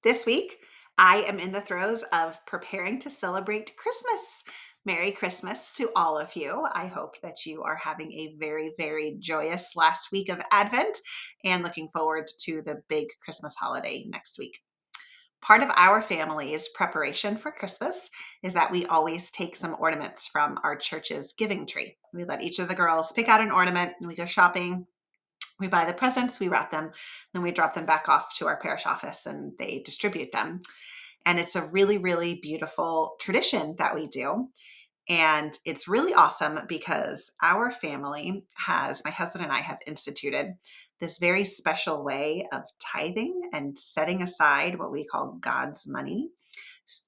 This week, I am in the throes of preparing to celebrate Christmas. Merry Christmas to all of you. I hope that you are having a very, very joyous last week of Advent and looking forward to the big Christmas holiday next week. Part of our family's preparation for Christmas is that we always take some ornaments from our church's giving tree. We let each of the girls pick out an ornament and we go shopping. We buy the presents, we wrap them, then we drop them back off to our parish office and they distribute them. And it's a really, really beautiful tradition that we do. And it's really awesome because our family my husband and I have instituted this very special way of tithing and setting aside what we call God's money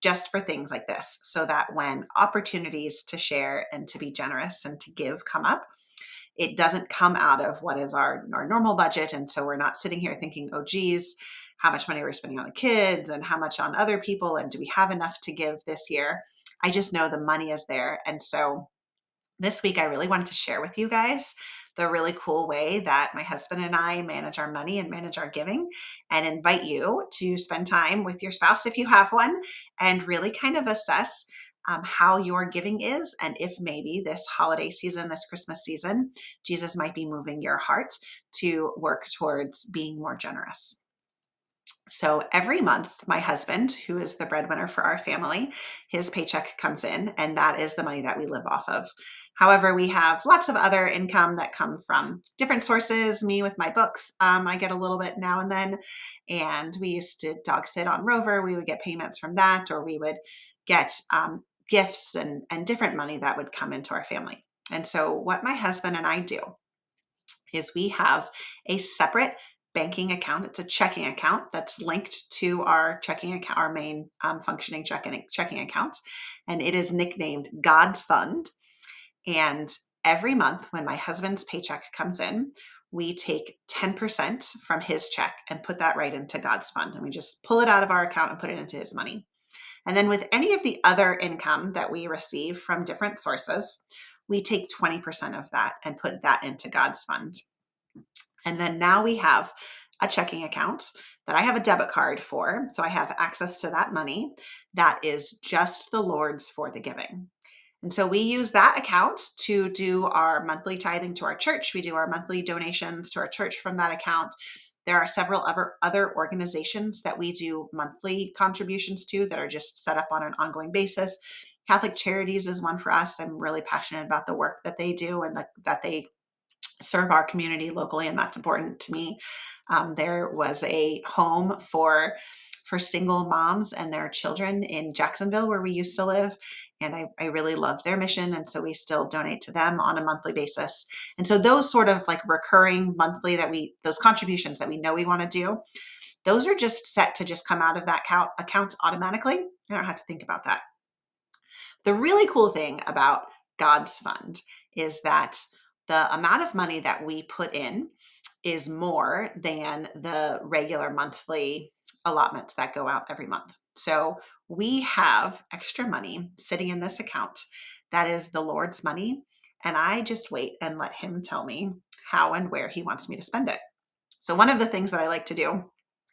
just for things like this, so that when opportunities to share and to be generous and to give come up, it doesn't come out of what is our normal budget. And so we're not sitting here thinking, oh, geez, how much money are we spending on the kids and how much on other people? And do we have enough to give this year? I just know the money is there. And so this week, I really wanted to share with you guys the really cool way that my husband and I manage our money and manage our giving, and invite you to spend time with your spouse if you have one and really kind of assess how your giving is, and if maybe this holiday season, this Christmas season, Jesus might be moving your heart to work towards being more generous. So every month, my husband, who is the breadwinner for our family, his paycheck comes in, and that is the money that we live off of. However, we have lots of other income that come from different sources. Me with my books, I get a little bit now and then. And we used to dog sit on Rover. We would get payments from that, or we would get gifts and different money that would come into our family. And so what my husband and I do is we have a separate banking account. It's a checking account that's linked to our checking account, our main functioning checking accounts, and it is nicknamed God's Fund. And every month when my husband's paycheck comes in, we take 10% from his check and put that right into God's Fund. And we just pull it out of our account and put it into his money. And then with any of the other income that we receive from different sources, we take 20% of that and put that into God's Fund. And then now we have a checking account that I have a debit card for. So I have access to that money that is just the Lord's for the giving. And so we use that account to do our monthly tithing to our church. We do our monthly donations to our church from that account. There are several other organizations that we do monthly contributions to that are just set up on an ongoing basis. Catholic Charities is one for us. I'm really passionate about the work that they do and that they serve our community locally, and that's important to me. There was a home for single moms and their children in Jacksonville, where we used to live. And I really love their mission. And so we still donate to them on a monthly basis. And so those sort of like recurring monthly those contributions that we know we want to do, those are just set to just come out of that account automatically. I don't have to think about that. The really cool thing about God's Fund is that the amount of money that we put in is more than the regular monthly allotments that go out every month. So we have extra money sitting in this account that is the Lord's money. And I just wait and let him tell me how and where he wants me to spend it. So one of the things that I like to do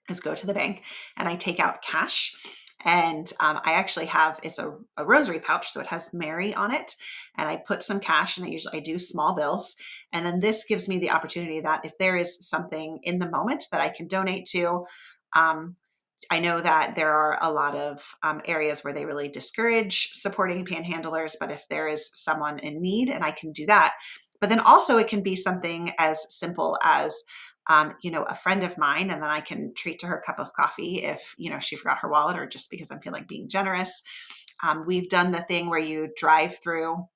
is go to the bank and I take out cash. And I actually it's a rosary pouch, so it has Mary on it. And I put some cash, and I do small bills. And then this gives me the opportunity that if there is something in the moment that I can donate to, I know that there are a lot of areas where they really discourage supporting panhandlers, but if there is someone in need, and I can do that. But then also it can be something as simple as a friend of mine, and then I can treat to her cup of coffee if, she forgot her wallet, or just because I'm feeling being generous. We've done the thing where you drive through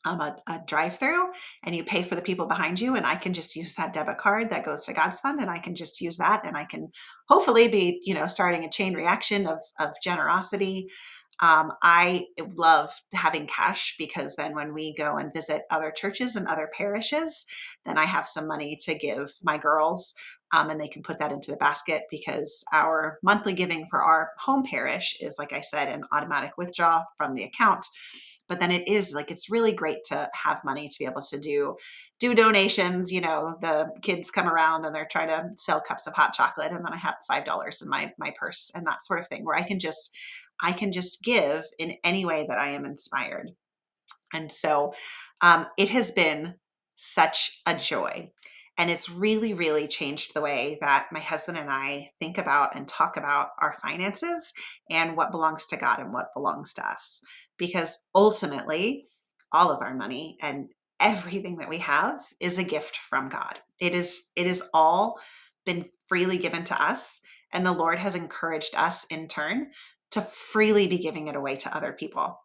a drive-through and you pay for the people behind you, and I can just use that debit card that goes to God's Fund, and I can just use that, and I can hopefully be, starting a chain reaction of generosity. I love having cash, because then when we go and visit other churches and other parishes, then I have some money to give my girls, and they can put that into the basket, because our monthly giving for our home parish is, like I said, an automatic withdrawal from the account. But then it is like, it's really great to have money to be able to do donations. The kids come around and they're trying to sell cups of hot chocolate, and then I have $5 in my purse, and that sort of thing, where I can just give in any way that I am inspired. And so it has been such a joy. And it's really, really changed the way that my husband and I think about and talk about our finances and what belongs to God and what belongs to us. Because ultimately, all of our money and everything that we have is a gift from God. It is all been freely given to us. And the Lord has encouraged us in turn to freely be giving it away to other people.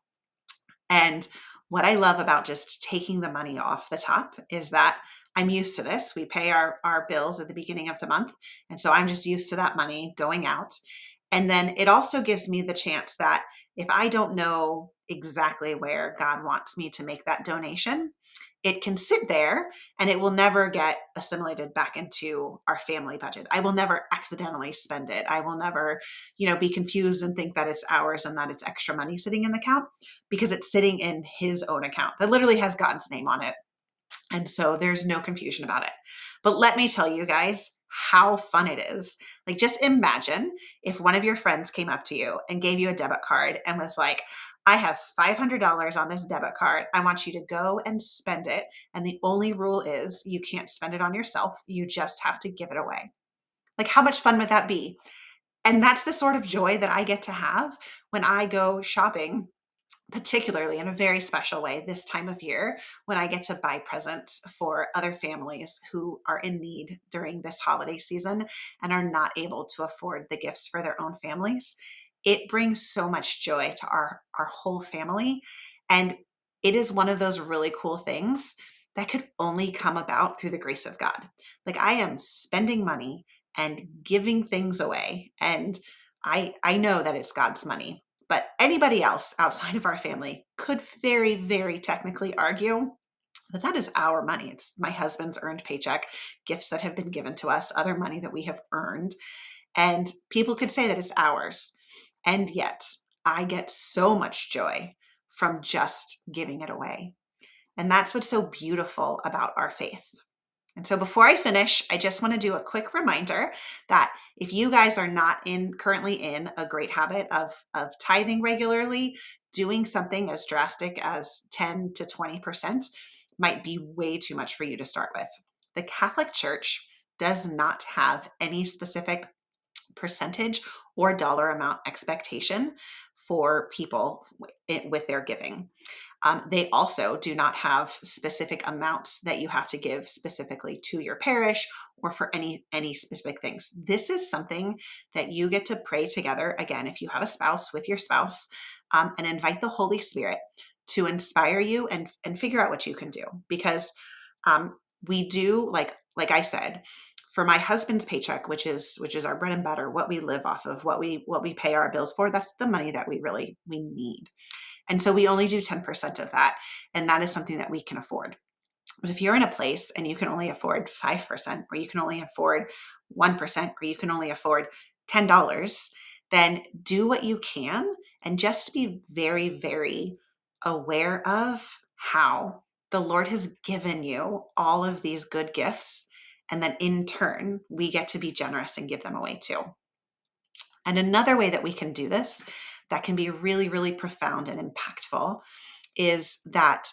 And what I love about just taking the money off the top is that I'm used to this. We pay our bills at the beginning of the month. And so I'm just used to that money going out. And then it also gives me the chance that if I don't know exactly where God wants me to make that donation, it can sit there and it will never get assimilated back into our family budget. I will never accidentally spend it. I will never, be confused and think that it's ours and that it's extra money sitting in the account, because it's sitting in his own account that literally has God's name on it. And so there's no confusion about it. But let me tell you guys how fun it is. Like, just imagine if one of your friends came up to you and gave you a debit card and was like, I have $500 on this debit card. I want you to go and spend it. And the only rule is you can't spend it on yourself. You just have to give it away. Like, how much fun would that be? And that's the sort of joy that I get to have when I go shopping, particularly in a very special way this time of year, when I get to buy presents for other families who are in need during this holiday season and are not able to afford the gifts for their own families. It brings so much joy to our whole family. And it is one of those really cool things that could only come about through the grace of God. Like, I am spending money and giving things away, and I know that it's God's money. But anybody else outside of our family could very, very technically argue that that is our money. It's my husband's earned paycheck, gifts that have been given to us, other money that we have earned. And people could say that it's ours. And yet I get so much joy from just giving it away. And that's what's so beautiful about our faith. And so before I finish, I just want to do a quick reminder that if you guys are not currently in a great habit of tithing regularly, doing something as drastic as 10 to 20% might be way too much for you to start with. The Catholic Church does not have any specific percentage or dollar amount expectation for people with their giving. They also do not have specific amounts that you have to give specifically to your parish or for any specific things. This is something that you get to pray together, again, if you have a spouse, with your spouse, and invite the Holy Spirit to inspire you and figure out what you can do. Because we do, like I said, for my husband's paycheck, which is our bread and butter, what we live off of, what we pay our bills for, that's the money that we need. And so we only do 10% of that. And that is something that we can afford. But if you're in a place and you can only afford 5%, or you can only afford 1%, or you can only afford $10, then do what you can and just be very, very aware of how the Lord has given you all of these good gifts. And then in turn, we get to be generous and give them away too. And another way that we can do this that can be really, really profound and impactful is that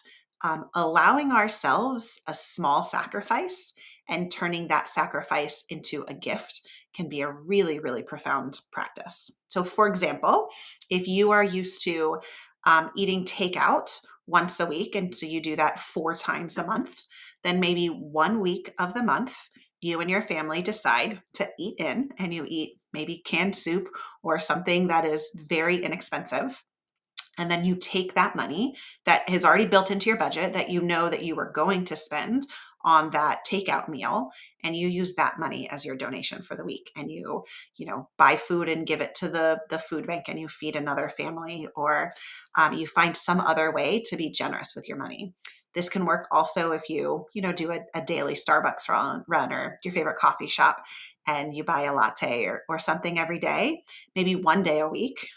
allowing ourselves a small sacrifice and turning that sacrifice into a gift can be a really, really profound practice. So, for example, if you are used to eating takeout once a week, and so you do that 4 times a month, then maybe 1 week of the month, you and your family decide to eat in, and you eat maybe canned soup or something that is very inexpensive. And then you take that money that is already built into your budget that you know that you are going to spend on that takeout meal, and you use that money as your donation for the week. And you buy food and give it to the food bank, and you feed another family, or you find some other way to be generous with your money. This can work also if do a daily Starbucks run or your favorite coffee shop and you buy a latte or something every day, maybe one day a week.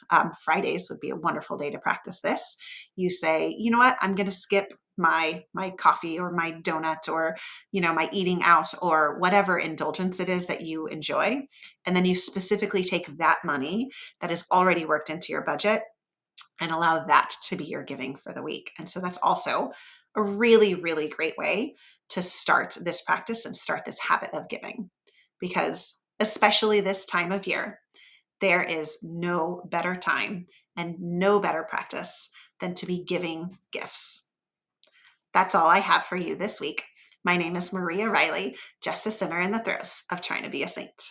Fridays would be a wonderful day to practice this. You say, you know what, I'm going to skip my coffee or my donut or my eating out or whatever indulgence it is that you enjoy, and then you specifically take that money that is already worked into your budget and allow that to be your giving for the week. And so that's also a really, really great way to start this practice and start this habit of giving, because especially this time of year, there is no better time and no better practice than to be giving gifts. That's all I have for you this week. My name is Maria Riley, just a sinner in the throes of trying to be a saint.